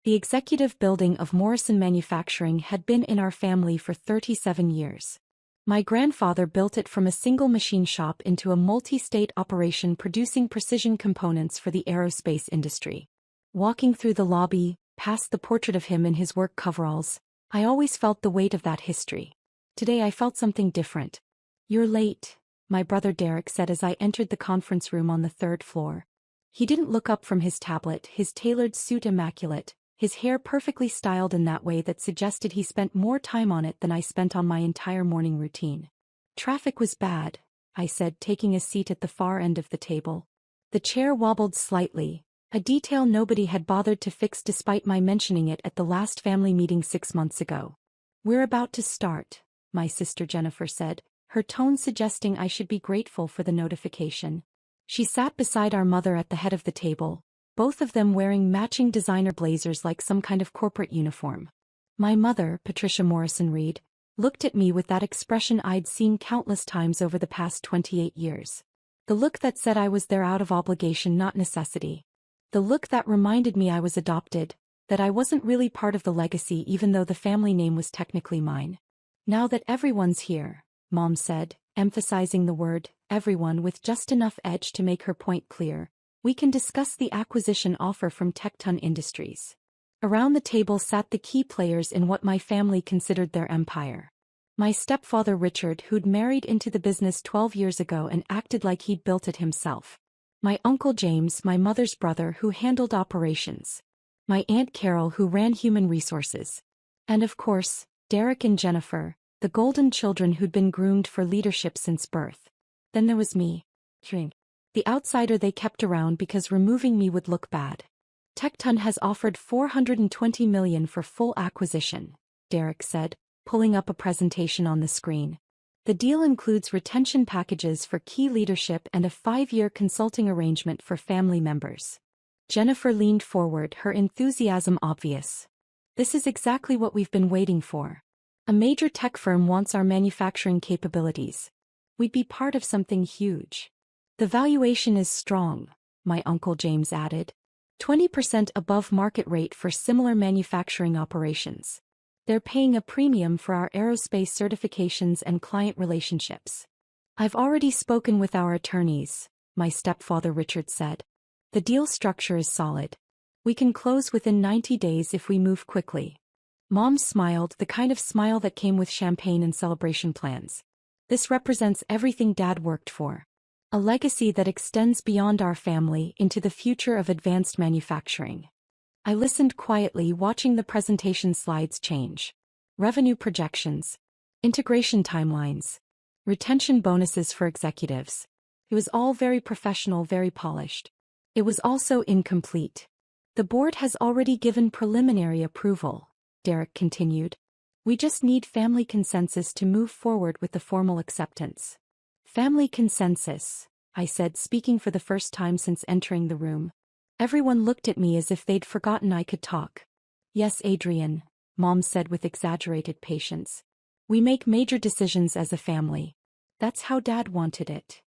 The executive building of Morrison Manufacturing had been in our family for 37 years. My grandfather built it from a single machine shop into a multi-state operation producing precision components for the aerospace industry. Walking through the lobby, past the portrait of him in his work coveralls, I always felt the weight of that history. Today I felt something different. "You're late," my brother Derek said as I entered the conference room on the third floor. He didn't look up from his tablet, his tailored suit immaculate, his hair perfectly styled in that way that suggested he spent more time on it than I spent on my entire morning routine. "Traffic was bad," I said, taking a seat at the far end of the table. The chair wobbled slightly, a detail nobody had bothered to fix despite my mentioning it at the last family meeting 6 months ago. "We're about to start," my sister Jennifer said, her tone suggesting I should be grateful for the notification. She sat beside our mother at the head of the table, both of them wearing matching designer blazers like some kind of corporate uniform. My mother, Patricia Morrison Reed, looked at me with that expression I'd seen countless times over the past 28 years. The look that said I was there out of obligation, not necessity. The look that reminded me I was adopted, that I wasn't really part of the legacy even though the family name was technically mine. "Now that everyone's here," Mom said, emphasizing the word everyone with just enough edge to make her point clear, "we can discuss the acquisition offer from Tecton Industries." Around the table sat the key players in what my family considered their empire. My stepfather Richard, who'd married into the business 12 years ago and acted like he'd built it himself. My uncle James, my mother's brother, who handled operations. My Aunt Carol, who ran human resources. And of course, Derek and Jennifer, the golden children who'd been groomed for leadership since birth. Then there was me. The outsider they kept around because removing me would look bad. "Tecton has offered $420 million for full acquisition," Derek said, pulling up a presentation on the screen. "The deal includes retention packages for key leadership and a 5-year consulting arrangement for family members." Jennifer leaned forward, her enthusiasm obvious. "This is exactly what we've been waiting for. A major tech firm wants our manufacturing capabilities. We'd be part of something huge. The valuation is strong," my Uncle James added. 20% above market rate for similar manufacturing operations. They're paying a premium for our aerospace certifications and client relationships. "I've already spoken with our attorneys," my stepfather Richard said. "The deal structure is solid. We can close within 90 days if we move quickly." Mom smiled, the kind of smile that came with champagne and celebration plans. "This represents everything Dad worked for. A legacy that extends beyond our family into the future of advanced manufacturing." I listened quietly, watching the presentation slides change. Revenue projections. Integration timelines. Retention bonuses for executives. It was all very professional, very polished. It was also incomplete. "The board has already given preliminary approval," Derek continued. "We just need family consensus to move forward with the formal acceptance." "Family consensus," I said, speaking for the first time since entering the room. Everyone looked at me as if they'd forgotten I could talk. "Yes, Adrian," Mom said with exaggerated patience. "We make major decisions as a family. That's how Dad wanted it."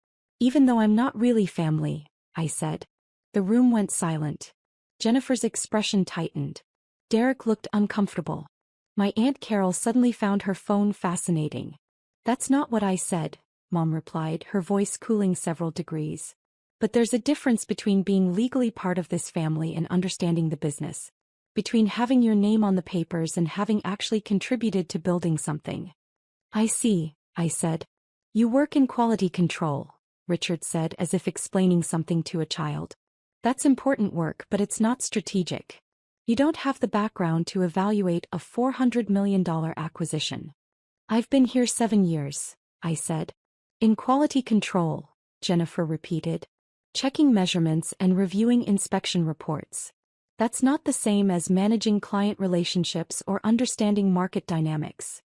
"Even though I'm not really family," I said. The room went silent. Jennifer's expression tightened. Derek looked uncomfortable. My Aunt Carol suddenly found her phone fascinating. "That's not what I said," Mom replied, her voice cooling several degrees. "But there's a difference between being legally part of this family and understanding the business. Between having your name on the papers and having actually contributed to building something." "I see," I said. "You work in quality control," Richard said as if explaining something to a child. "That's important work, but it's not strategic. You don't have the background to evaluate a $400 million acquisition." "I've been here 7 years," I said. "In quality control," Jennifer repeated. "Checking measurements and reviewing inspection reports. That's not the same as managing client relationships or understanding market dynamics."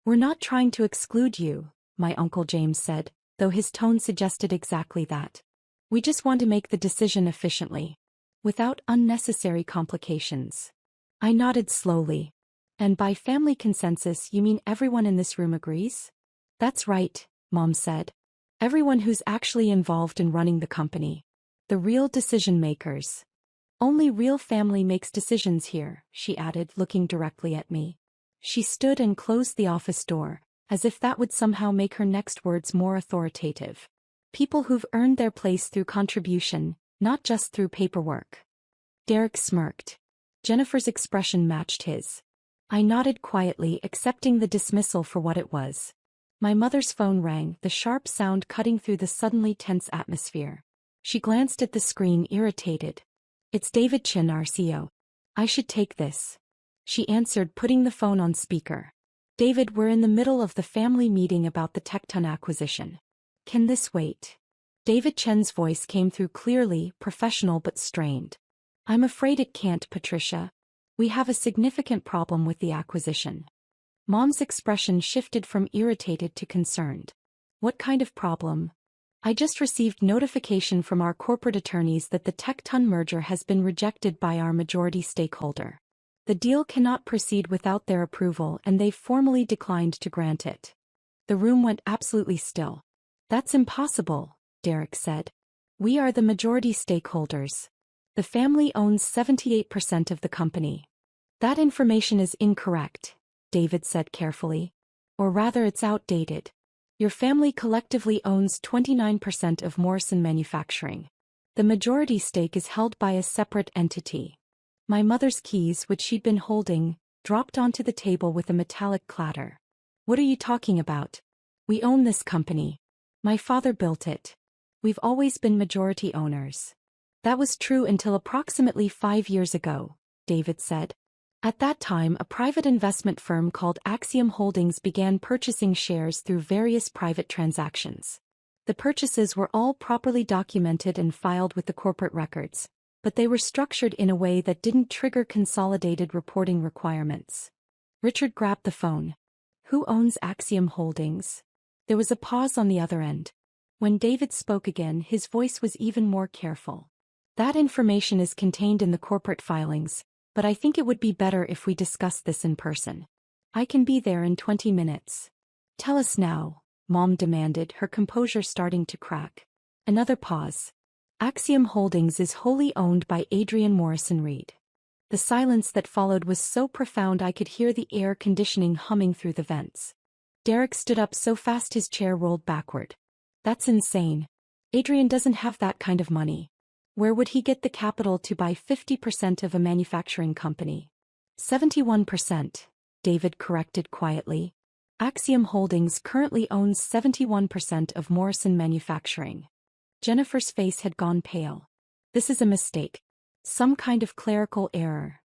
"We're not trying to exclude you," my Uncle James said, though his tone suggested exactly that. "We just want to make the decision efficiently, without unnecessary complications." I nodded slowly. "And by family consensus you mean everyone in this room agrees?" "That's right," Mom said. "Everyone who's actually involved in running the company. The real decision makers." Only real family makes decisions here, she added, looking directly at me. She stood and closed the office door, as if that would somehow make her next words more authoritative. People who've earned their place through contribution, not just through paperwork. Derek smirked. Jennifer's expression matched his. I nodded quietly, accepting the dismissal for what it was. My mother's phone rang, the sharp sound cutting through the suddenly tense atmosphere. She glanced at the screen, irritated. It's David Chin, our CEO. I should take this. She answered, putting the phone on speaker. David, we're in the middle of the family meeting about the Tecton acquisition. Can this wait? David Chen's voice came through clearly, professional but strained. I'm afraid it can't, Patricia. We have a significant problem with the acquisition. Mom's expression shifted from irritated to concerned. What kind of problem? I just received notification from our corporate attorneys that the Tecton merger has been rejected by our majority stakeholder. The deal cannot proceed without their approval, and they've formally declined to grant it. The room went absolutely still. That's impossible, Derek said. We are the majority stakeholders. The family owns 78% of the company. That information is incorrect, David said carefully. Or rather, it's outdated. Your family collectively owns 29% of Morrison Manufacturing. The majority stake is held by a separate entity. My mother's keys, which she'd been holding, dropped onto the table with a metallic clatter. What are you talking about? We own this company. My father built it. We've always been majority owners. That was true until approximately 5 years ago, David said. At that time, a private investment firm called Axiom Holdings began purchasing shares through various private transactions. The purchases were all properly documented and filed with the corporate records, but they were structured in a way that didn't trigger consolidated reporting requirements. Richard grabbed the phone. Who owns Axiom Holdings? There was a pause on the other end. When David spoke again, his voice was even more careful. That information is contained in the corporate filings, but I think it would be better if we discuss this in person. I can be there in 20 minutes. Tell us now, Mom demanded, her composure starting to crack. Another pause. Axiom Holdings is wholly owned by Adrian Morrison Reed. The silence that followed was so profound I could hear the air conditioning humming through the vents. Derek stood up so fast his chair rolled backward. That's insane. Adrian doesn't have that kind of money. Where would he get the capital to buy 50% of a manufacturing company? 71%, David corrected quietly. Axiom Holdings currently owns 71% of Morrison Manufacturing. Jennifer's face had gone pale. This is a mistake. Some kind of clerical error.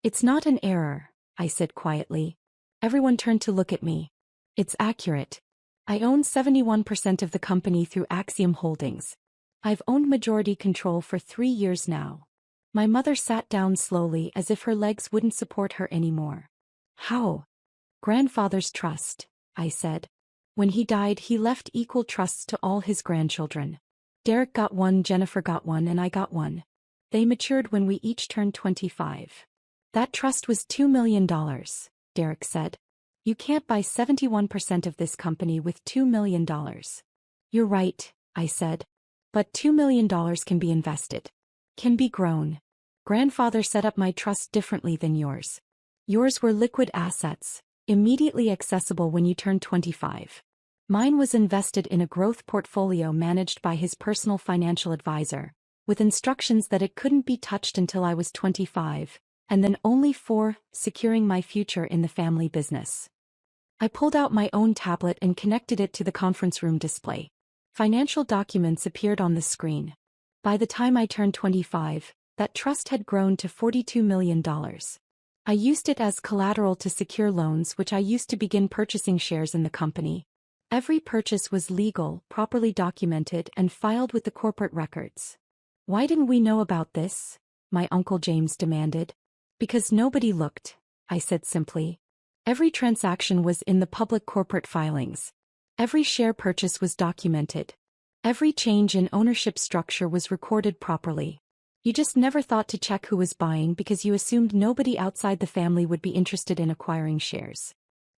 It's not an error, I said quietly. Everyone turned to look at me. It's accurate. I own 71% of the company through Axiom Holdings. I've owned majority control for 3 years now. My mother sat down slowly as if her legs wouldn't support her anymore. How? Grandfather's trust, I said. When he died, he left equal trusts to all his grandchildren. Derek got one, Jennifer got one, and I got one. They matured when we each turned 25. That trust was $2 million, Derek said. You can't buy 71% of this company with $2 million. You're right, I said. But $2 million can be invested. Can be grown. Grandfather set up my trust differently than yours. Yours were liquid assets, immediately accessible when you turned 25. Mine was invested in a growth portfolio managed by his personal financial advisor, with instructions that it couldn't be touched until I was 25, and then only for securing my future in the family business. I pulled out my own tablet and connected it to the conference room display. Financial documents appeared on the screen. By the time I turned 25, that trust had grown to $42 million. I used it as collateral to secure loans, which I used to begin purchasing shares in the company. Every purchase was legal, properly documented, and filed with the corporate records. Why didn't we know about this? My Uncle James demanded. Because nobody looked, I said simply. Every transaction was in the public corporate filings. Every share purchase was documented. Every change in ownership structure was recorded properly. You just never thought to check who was buying because you assumed nobody outside the family would be interested in acquiring shares.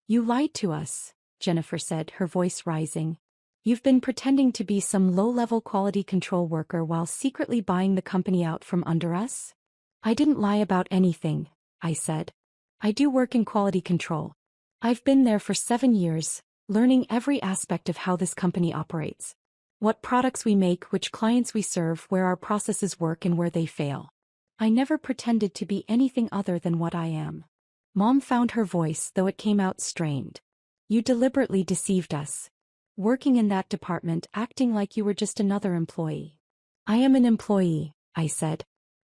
You lied to us, Jennifer said, her voice rising. You've been pretending to be some low-level quality control worker while secretly buying the company out from under us? I didn't lie about anything, I said. I do work in quality control. I've been there for 7 years, learning every aspect of how this company operates. What products we make, which clients we serve, where our processes work and where they fail. I never pretended to be anything other than what I am. Mom found her voice, though it came out strained. You deliberately deceived us. Working in that department, acting like you were just another employee. I am an employee, I said.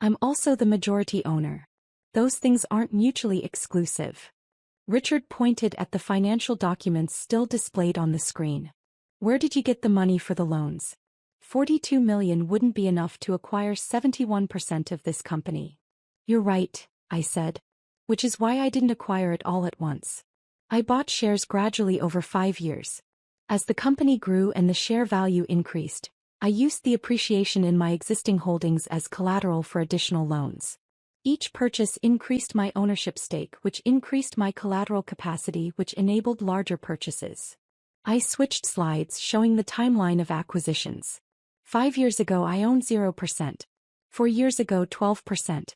I'm also the majority owner. Those things aren't mutually exclusive. Richard pointed at the financial documents still displayed on the screen. Where did you get the money for the loans? 42 million wouldn't be enough to acquire 71% of this company. You're right, I said. Which is why I didn't acquire it all at once. I bought shares gradually over 5 years. As the company grew and the share value increased, I used the appreciation in my existing holdings as collateral for additional loans. Each purchase increased my ownership stake, which increased my collateral capacity, which enabled larger purchases. I switched slides showing the timeline of acquisitions. 5 years ago I owned 0%. 4 years ago 12%.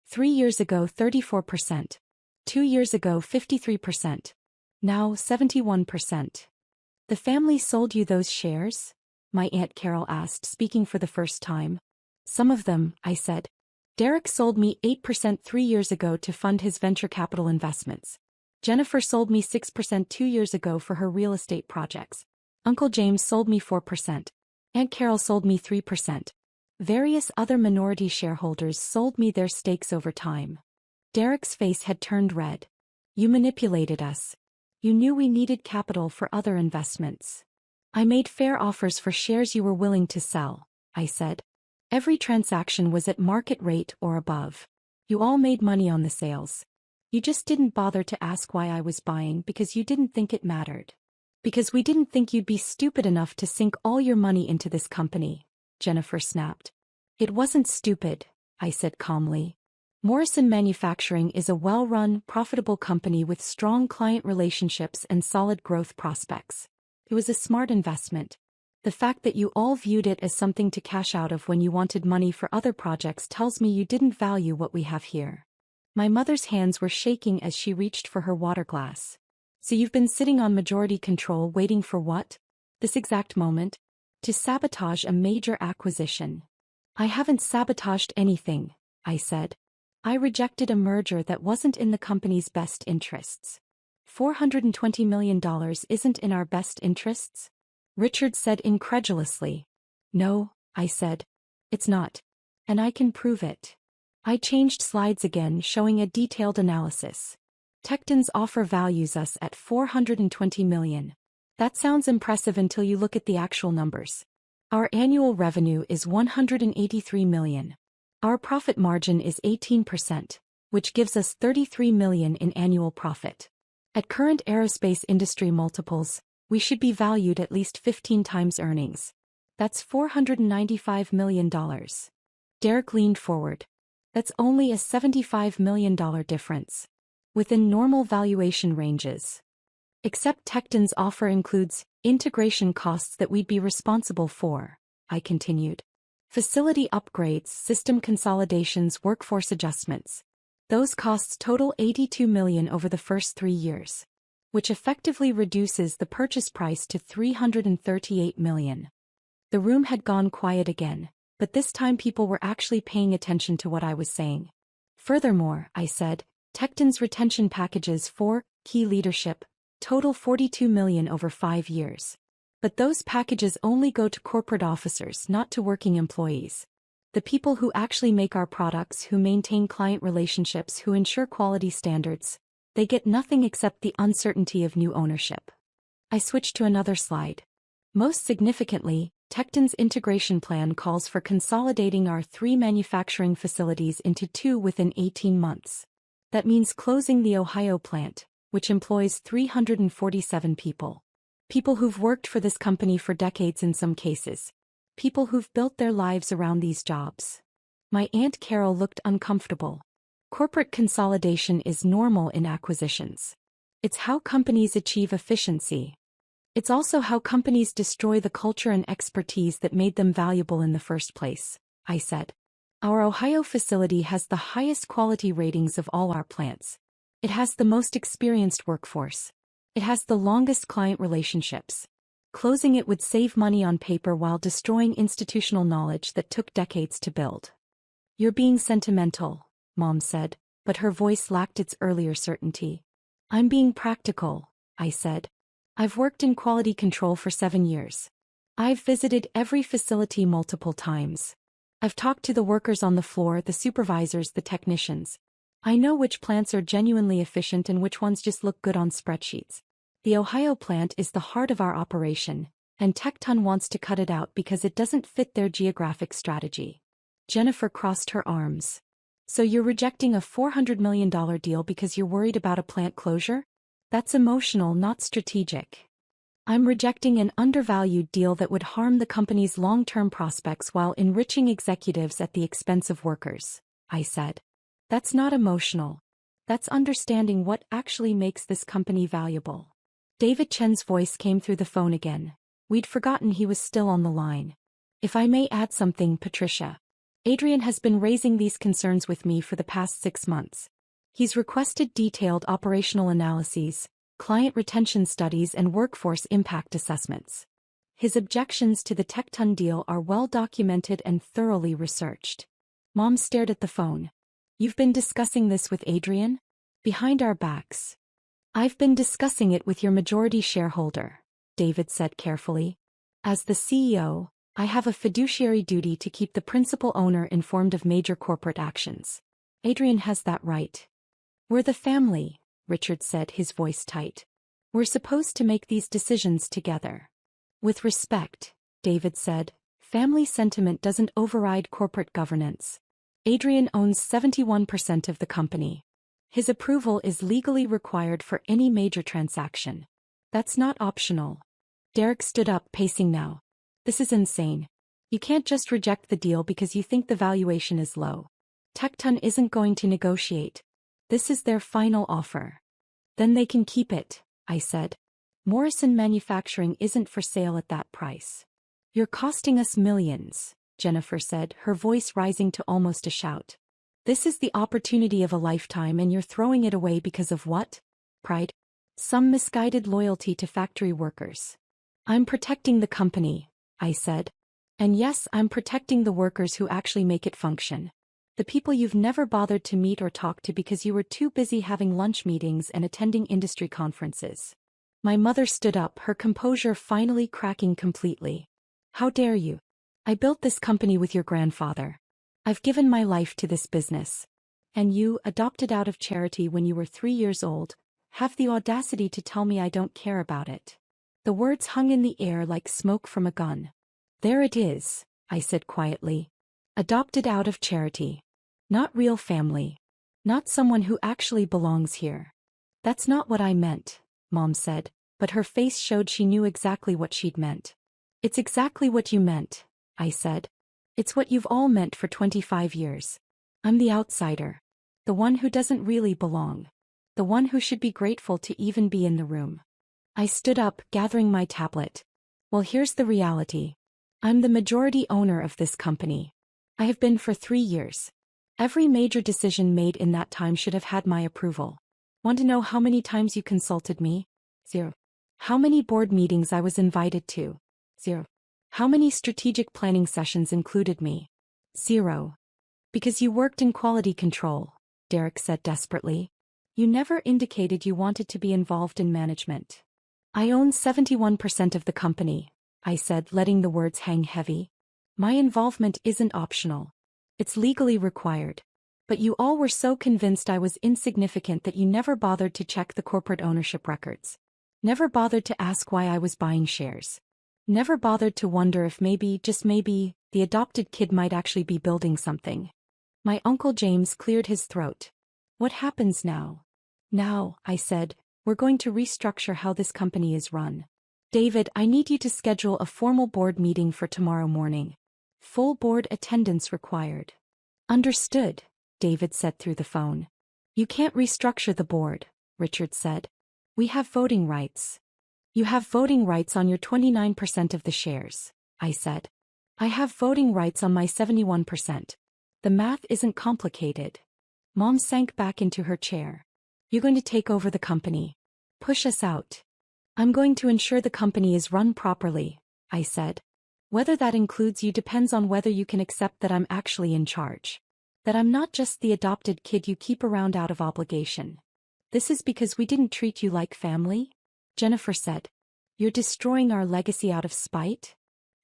3 years ago 34%. 2 years ago 53%. Now 71%. The family sold you those shares? My Aunt Carol asked, speaking for the first time. Some of them, I said. Derek sold me 8% 3 years ago to fund his venture capital investments. Jennifer sold me 6% 2 years ago for her real estate projects. Uncle James sold me 4%. Aunt Carol sold me 3%. Various other minority shareholders sold me their stakes over time. Derek's face had turned red. You manipulated us. You knew we needed capital for other investments. I made fair offers for shares you were willing to sell, I said. Every transaction was at market rate or above. You all made money on the sales. You just didn't bother to ask why I was buying because you didn't think it mattered. Because we didn't think you'd be stupid enough to sink all your money into this company, Jennifer snapped. It wasn't stupid, I said calmly. Morrison Manufacturing is a well-run, profitable company with strong client relationships and solid growth prospects. It was a smart investment. The fact that you all viewed it as something to cash out of when you wanted money for other projects tells me you didn't value what we have here. My mother's hands were shaking as she reached for her water glass. So you've been sitting on majority control waiting for what? This exact moment? To sabotage a major acquisition. I haven't sabotaged anything, I said. I rejected a merger that wasn't in the company's best interests. $420 million isn't in our best interests? Richard said incredulously. No, I said. It's not. And I can prove it. I changed slides again, showing a detailed analysis. Tecton's offer values us at $420 million. That sounds impressive until you look at the actual numbers. Our annual revenue is $183 million. Our profit margin is 18%, which gives us $33 million in annual profit. At current aerospace industry multiples, we should be valued at least 15 times earnings. That's $495 million. Derek leaned forward. That's only a $75 million difference. Within normal valuation ranges. Except Tecton's offer includes integration costs that we'd be responsible for, I continued. Facility upgrades, system consolidations, workforce adjustments. Those costs total $82 million over the first 3 years, which effectively reduces the purchase price to $338 million. The room had gone quiet again, but this time people were actually paying attention to what I was saying. Furthermore, I said, Tecton's retention packages for key leadership total $42 million over 5 years. But those packages only go to corporate officers, not to working employees. The people who actually make our products, who maintain client relationships, who ensure quality standards, they get nothing except the uncertainty of new ownership. I switched to another slide. Most significantly, Tecton's integration plan calls for consolidating our 3 manufacturing facilities into 2 within 18 months. That means closing the Ohio plant, which employs 347 people. People who've worked for this company for decades in some cases. People who've built their lives around these jobs. My Aunt Carol looked uncomfortable. Corporate consolidation is normal in acquisitions. It's how companies achieve efficiency. It's also how companies destroy the culture and expertise that made them valuable in the first place, I said. Our Ohio facility has the highest quality ratings of all our plants. It has the most experienced workforce. It has the longest client relationships. Closing it would save money on paper while destroying institutional knowledge that took decades to build. You're being sentimental, Mom said, but her voice lacked its earlier certainty. I'm being practical, I said. I've worked in quality control for 7 years. I've visited every facility multiple times. I've talked to the workers on the floor, the supervisors, the technicians. I know which plants are genuinely efficient and which ones just look good on spreadsheets. The Ohio plant is the heart of our operation, and Tecton wants to cut it out because it doesn't fit their geographic strategy. Jennifer crossed her arms. So you're rejecting a $400 million deal because you're worried about a plant closure? That's emotional, not strategic. I'm rejecting an undervalued deal that would harm the company's long-term prospects while enriching executives at the expense of workers, I said. That's not emotional. That's understanding what actually makes this company valuable. David Chen's voice came through the phone again. We'd forgotten he was still on the line. If I may add something, Patricia. Adrian has been raising these concerns with me for the past 6 months. He's requested detailed operational analyses, client retention studies and workforce impact assessments. His objections to the Tecton deal are well documented and thoroughly researched. Mom stared at the phone. You've been discussing this with Adrian? Behind our backs. I've been discussing it with your majority shareholder, David said carefully. As the CEO, I have a fiduciary duty to keep the principal owner informed of major corporate actions. Adrian has that right. We're the family, Richard said, his voice tight. We're supposed to make these decisions together. With respect, David said, family sentiment doesn't override corporate governance. Adrian owns 71% of the company. His approval is legally required for any major transaction. That's not optional. Derek stood up, pacing now. This is insane. You can't just reject the deal because you think the valuation is low. Tecton isn't going to negotiate. This is their final offer. Then they can keep it, I said. Morrison Manufacturing isn't for sale at that price. You're costing us millions, Jennifer said, her voice rising to almost a shout. This is the opportunity of a lifetime and you're throwing it away because of what? Pride? Some misguided loyalty to factory workers. I'm protecting the company, I said. And yes, I'm protecting the workers who actually make it function. The people you've never bothered to meet or talk to because you were too busy having lunch meetings and attending industry conferences. My mother stood up, her composure finally cracking completely. How dare you? I built this company with your grandfather. I've given my life to this business. And you, adopted out of charity when you were 3 years old, have the audacity to tell me I don't care about it. The words hung in the air like smoke from a gun. There it is, I said quietly. Adopted out of charity. Not real family. Not someone who actually belongs here. That's not what I meant, Mom said, but her face showed she knew exactly what she'd meant. It's exactly what you meant, I said. It's what you've all meant for 25 years. I'm the outsider. The one who doesn't really belong. The one who should be grateful to even be in the room. I stood up, gathering my tablet. Well, here's the reality. I'm the majority owner of this company. I have been for 3 years. Every major decision made in that time should have had my approval. Want to know how many times you consulted me? 0. How many board meetings I was invited to? 0. How many strategic planning sessions included me? 0. Because you worked in quality control, Derek said desperately. You never indicated you wanted to be involved in management. I own 71% of the company, I said, letting the words hang heavy. My involvement isn't optional. It's legally required. But you all were so convinced I was insignificant that you never bothered to check the corporate ownership records. Never bothered to ask why I was buying shares. Never bothered to wonder if maybe, just maybe, the adopted kid might actually be building something. My Uncle James cleared his throat. What happens now? Now, I said, we're going to restructure how this company is run. David, I need you to schedule a formal board meeting for tomorrow morning. Full board attendance required. Understood, David said through the phone. You can't restructure the board, Richard said. We have voting rights. You have voting rights on your 29% of the shares, I said. I have voting rights on my 71%. The math isn't complicated. Mom sank back into her chair. You're going to take over the company. Push us out. I'm going to ensure the company is run properly, I said. Whether that includes you depends on whether you can accept that I'm actually in charge. That I'm not just the adopted kid you keep around out of obligation. This is because we didn't treat you like family? Jennifer said. You're destroying our legacy out of spite?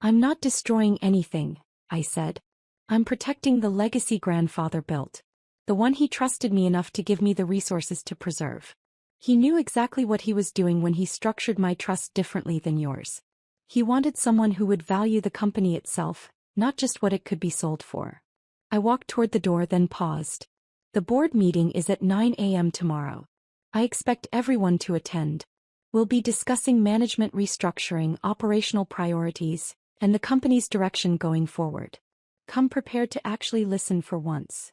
I'm not destroying anything, I said. I'm protecting the legacy grandfather built. The one he trusted me enough to give me the resources to preserve. He knew exactly what he was doing when he structured my trust differently than yours. He wanted someone who would value the company itself, not just what it could be sold for. I walked toward the door then paused. The board meeting is at 9 a.m. tomorrow. I expect everyone to attend. We'll be discussing management restructuring, operational priorities, and the company's direction going forward. Come prepared to actually listen for once.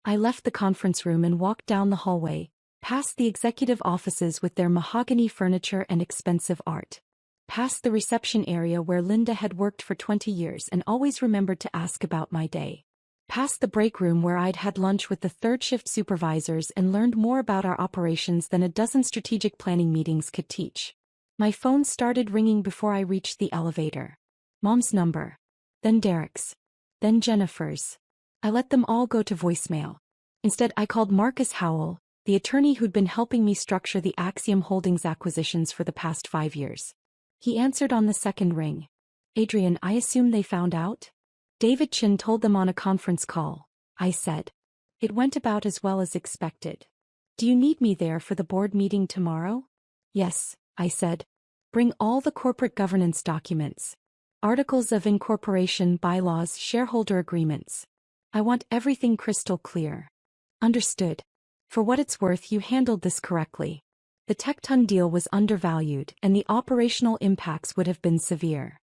I left the conference room and walked down the hallway, past the executive offices with their mahogany furniture and expensive art. Past the reception area where Linda had worked for 20 years and always remembered to ask about my day. Past the break room where I'd had lunch with the third shift supervisors and learned more about our operations than a dozen strategic planning meetings could teach. My phone started ringing before I reached the elevator. Mom's number. Then Derek's. Then Jennifer's. I let them all go to voicemail. Instead, I called Marcus Howell, the attorney who'd been helping me structure the Axiom Holdings acquisitions for the past 5 years. He answered on the second ring. Adrian, I assume they found out? David Chin told them on a conference call, I said. It went about as well as expected. Do you need me there for the board meeting tomorrow? Yes, I said. Bring all the corporate governance documents. Articles of incorporation, bylaws, shareholder agreements. I want everything crystal clear. Understood. For what it's worth, you handled this correctly. The Tecton deal was undervalued and the operational impacts would have been severe.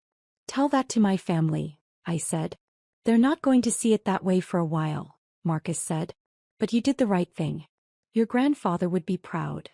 Tell that to my family, I said. They're not going to see it that way for a while, Marcus said. But you did the right thing. Your grandfather would be proud.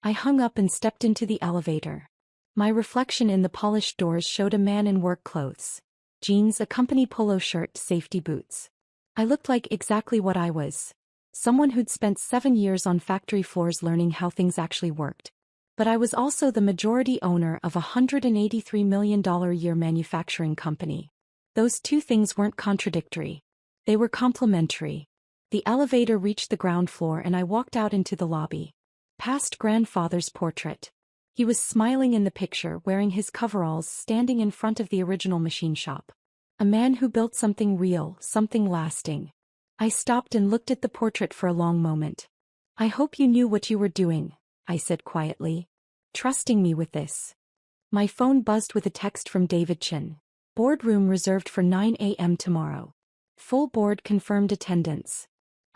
I hung up and stepped into the elevator. My reflection in the polished doors showed a man in work clothes. Jeans, a company polo shirt, safety boots. I looked like exactly what I was. Someone who'd spent 7 years on factory floors learning how things actually worked. But I was also the majority owner of a $183 million a year manufacturing company. Those two things weren't contradictory. They were complementary. The elevator reached the ground floor and I walked out into the lobby. Past grandfather's portrait. He was smiling in the picture, wearing his coveralls, standing in front of the original machine shop. A man who built something real, something lasting. I stopped and looked at the portrait for a long moment. I hope you knew what you were doing, I said quietly. Trusting me with this. My phone buzzed with a text from David Chin. Boardroom reserved for 9 a.m. tomorrow. Full board confirmed attendance.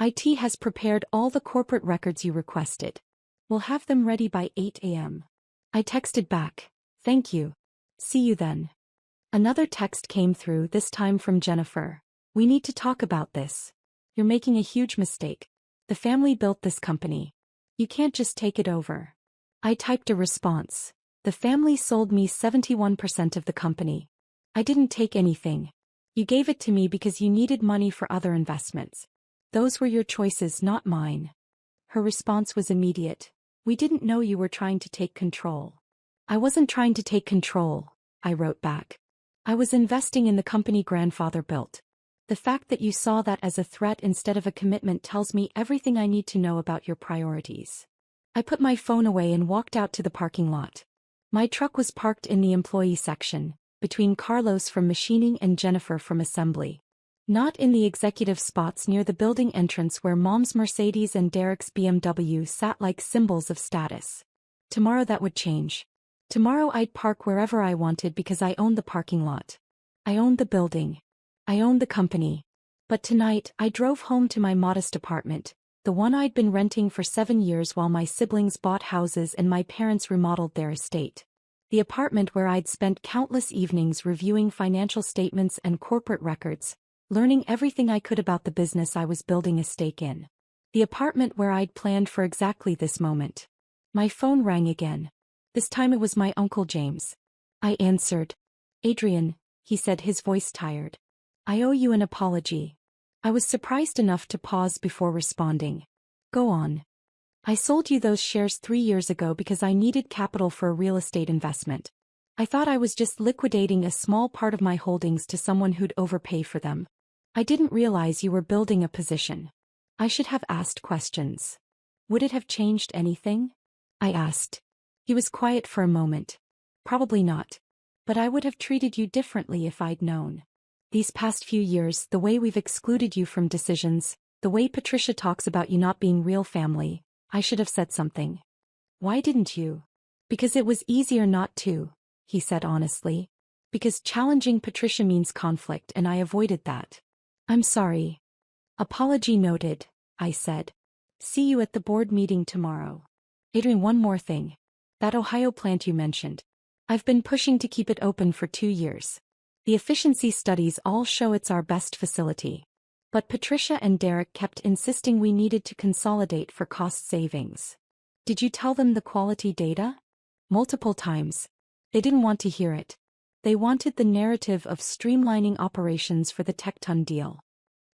IT has prepared all the corporate records you requested. We'll have them ready by 8 a.m. I texted back. Thank you. See you then. Another text came through, this time from Jennifer. We need to talk about this. You're making a huge mistake. The family built this company. You can't just take it over. I typed a response. The family sold me 71% of the company. I didn't take anything. You gave it to me because you needed money for other investments. Those were your choices, not mine. Her response was immediate. We didn't know you were trying to take control. I wasn't trying to take control, I wrote back. I was investing in the company grandfather built. The fact that you saw that as a threat instead of a commitment tells me everything I need to know about your priorities. I put my phone away and walked out to the parking lot. My truck was parked in the employee section, between Carlos from machining and Jennifer from assembly. Not in the executive spots near the building entrance where Mom's Mercedes and Derek's BMW sat like symbols of status. Tomorrow that would change. Tomorrow I'd park wherever I wanted because I owned the parking lot. I owned the building. I owned the company. But tonight, I drove home to my modest apartment, the one I'd been renting for 7 years while my siblings bought houses and my parents remodeled their estate. The apartment where I'd spent countless evenings reviewing financial statements and corporate records, learning everything I could about the business I was building a stake in. The apartment where I'd planned for exactly this moment. My phone rang again. This time it was my Uncle James. I answered. Adrian, he said, his voice tired. I owe you an apology. I was surprised enough to pause before responding. Go on. I sold you those shares 3 years ago because I needed capital for a real estate investment. I thought I was just liquidating a small part of my holdings to someone who'd overpay for them. I didn't realize you were building a position. I should have asked questions. Would it have changed anything? I asked. He was quiet for a moment. Probably not. But I would have treated you differently if I'd known. These past few years, the way we've excluded you from decisions, the way Patricia talks about you not being real family, I should have said something. Why didn't you? Because it was easier not to, he said honestly. Because challenging Patricia means conflict and I avoided that. I'm sorry. Apology noted, I said. See you at the board meeting tomorrow. Adrian, one more thing. That Ohio plant you mentioned. I've been pushing to keep it open for 2 years. The efficiency studies all show it's our best facility. But Patricia and Derek kept insisting we needed to consolidate for cost savings. Did you tell them the quality data? Multiple times. They didn't want to hear it. They wanted the narrative of streamlining operations for the Tecton deal.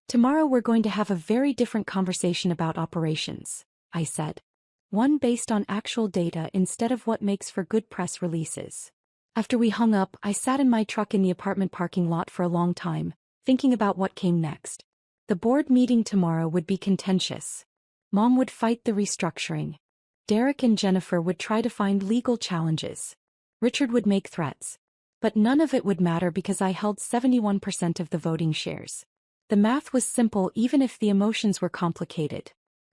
Tomorrow we're going to have a very different conversation about operations, I said. One based on actual data instead of what makes for good press releases. After we hung up, I sat in my truck in the apartment parking lot for a long time, thinking about what came next. The board meeting tomorrow would be contentious. Mom would fight the restructuring. Derek and Jennifer would try to find legal challenges. Richard would make threats. But none of it would matter because I held 71% of the voting shares. The math was simple even if the emotions were complicated.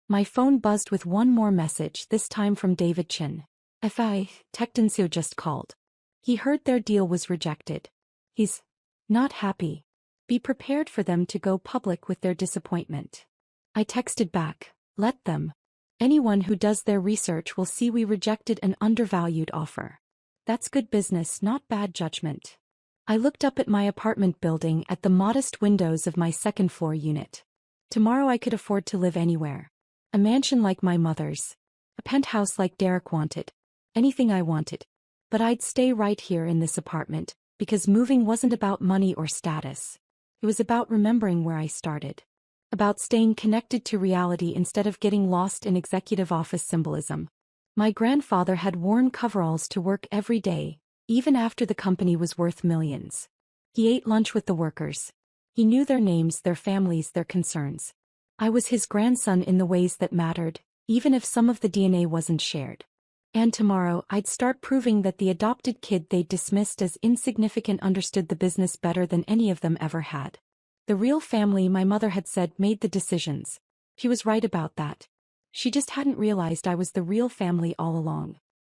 My phone buzzed with one more message, this time from David Chin. Tecton just called. He heard their deal was rejected. He's not happy. Be prepared for them to go public with their disappointment. I texted back, let them. Anyone who does their research will see we rejected an undervalued offer. That's good business, not bad judgment. I looked up at my apartment building at the modest windows of my second-floor unit. Tomorrow I could afford to live anywhere. A mansion like my mother's. A penthouse like Derek wanted. Anything I wanted. But I'd stay right here in this apartment, because moving wasn't about money or status. It was about remembering where I started. About staying connected to reality instead of getting lost in executive office symbolism. My grandfather had worn coveralls to work every day, even after the company was worth millions. He ate lunch with the workers. He knew their names, their families, their concerns. I was his grandson in the ways that mattered, even if some of the DNA wasn't shared. And tomorrow, I'd start proving that the adopted kid they'd dismissed as insignificant understood the business better than any of them ever had. The real family, my mother had said, made the decisions. She was right about that. She just hadn't realized I was the real family all along.